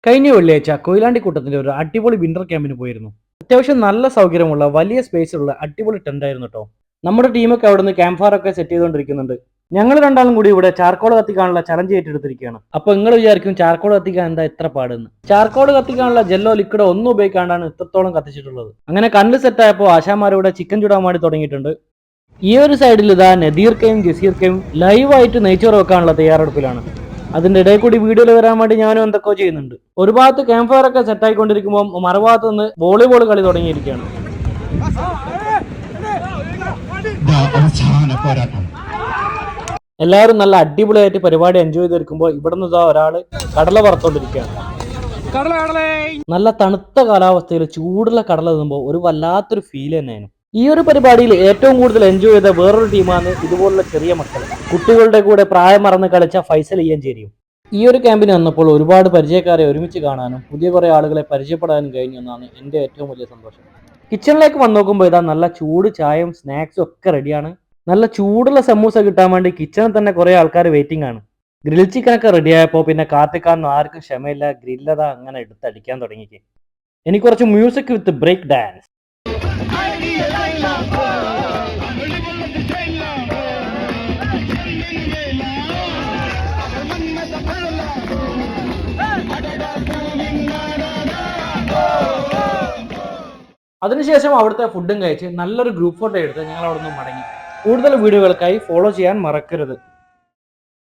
കഴിഞ്ഞ വെള്ളിയാഴ്ച കൊയിലാണ്ടിക്കൂട്ടത്തിന്റെ ഒരു അടിപൊളി വിന്റർ ക്യാമ്പിന് പോയിരുന്നു. അത്യാവശ്യം നല്ല സൗകര്യമുള്ള വലിയ സ്പേസ് ഉള്ള അടിപൊളി ടെന്റ് ആയിരുന്നു കേട്ടോ. നമ്മുടെ ടീമൊക്കെ അവിടെ നിന്ന് ക്യാമ്പ് ഫയർ ഒക്കെ സെറ്റ് ചെയ്തുകൊണ്ടിരിക്കുന്നുണ്ട്. ഞങ്ങൾ രണ്ടാളും കൂടി ഇവിടെ ചാർക്കോൾ കത്തിക്കാനുള്ള ചലഞ്ച് ഏറ്റെടുത്തിരിക്കുകയാണ്. അപ്പൊ നിങ്ങൾ വിചാരിക്കും ചാർക്കോൾ കത്തിക്കാൻ എന്താ എത്ര പാടെന്ന്. ചാർക്കോൾ കത്തിക്കാനുള്ള ജെല്ലോ ലിക്വിഡോ ഒന്നും ഉപയോഗിക്കാണ്ടാണ് ഇത്രത്തോളം കത്തിച്ചിട്ടുള്ളത്. അങ്ങനെ കണ്ണ് സെറ്റ് ആയപ്പോൾ ആശാമാരിവിടെ ചിക്കൻ ചുടാൻ വേണ്ടി തുടങ്ങിയിട്ടുണ്ട്. ഈ ഒരു സൈഡിൽ ഇതാ നദീർക്കയും ജസീർക്കയും ലൈവായിട്ട് നെയ്ച്ചോറ് വെക്കാനുള്ള തയ്യാറെടുപ്പിലാണ്. അതിന്റെ ഇടയിൽ കൂടി വീഡിയോയിൽ വരാൻ വേണ്ടി ഞാനും എന്തൊക്കെയോ ചെയ്യുന്നുണ്ട്. ഒരു ഭാഗത്ത് ക്യാമ്പ് ഫയർ ഒക്കെ സെറ്റ് ആയിക്കൊണ്ടിരിക്കുമ്പോൾ മറുഭാഗത്ത് നിന്ന് വോളിബോൾ കളി തുടങ്ങിയിരിക്കുകയാണ്. എല്ലാവരും നല്ല അടിപൊളിയായിട്ട് പരിപാടി എൻജോയ് ചെയ്തിരിക്കുമ്പോൾ ഇവിടെ നിന്ന് ഒരാള് കടല വറുത്തോണ്ടിരിക്കുകയാണ്. നല്ല തണുത്ത കാലാവസ്ഥയിൽ ചൂടുള്ള കടല തിന്നുമ്പോൾ ഒരു വല്ലാത്തൊരു ഫീൽ തന്നെയാണ്. ഈ ഒരു പരിപാടിയിൽ ഏറ്റവും കൂടുതൽ എൻജോയ് ചെയ്ത വേറൊരു ടീമാണ് ഇതുപോലുള്ള ചെറിയ മക്കൾ. കുട്ടികളുടെ കൂടെ പ്രായം മറന്ന് കളിച്ച ഫൈസൽ ഇയ്യഞ്ചേരിയും. ഈ ഒരു ക്യാമ്പിന് വന്നപ്പോൾ ഒരുപാട് പരിചയക്കാരെ ഒരുമിച്ച് കാണാനും പുതിയ കുറേ ആളുകളെ പരിചയപ്പെടാനും കഴിഞ്ഞു എന്നാണ് എൻ്റെ ഏറ്റവും വലിയ സന്തോഷം. കിച്ചണിലേക്ക് വന്ന് നോക്കുമ്പോൾ ഇതാ നല്ല ചൂട് ചായയും സ്നാക്സും ഒക്കെ റെഡിയാണ്. നല്ല ചൂടുള്ള സമൂസ കിട്ടാൻ വേണ്ടി കിച്ചണിൽ തന്നെ കുറേ ആൾക്കാർ വെയിറ്റിംഗ് ആണ്. ഗ്രിൽ ചിക്കനൊക്കെ റെഡി ആയപ്പോൾ പിന്നെ കാത്തിക്കാനൊന്നും ആർക്കും ക്ഷമയില്ല. ഗ്രില്ലതാ അങ്ങനെ എടുത്തടിക്കാൻ തുടങ്ങിക്ക്. എനിക്ക് കുറച്ച് മ്യൂസിക് വിത്ത് ബ്രേക്ക് ഡാൻസ്. അതിനുശേഷം അവിടുത്തെ ഫുഡും കഴിച്ച് നല്ലൊരു ഗ്രൂപ്പ് ഫോട്ടോ എടുത്ത് ഞങ്ങൾ അവിടെ നിന്ന് മടങ്ങി. കൂടുതൽ വീഡിയോകൾക്കായി ഫോളോ ചെയ്യാൻ മറക്കരുത്.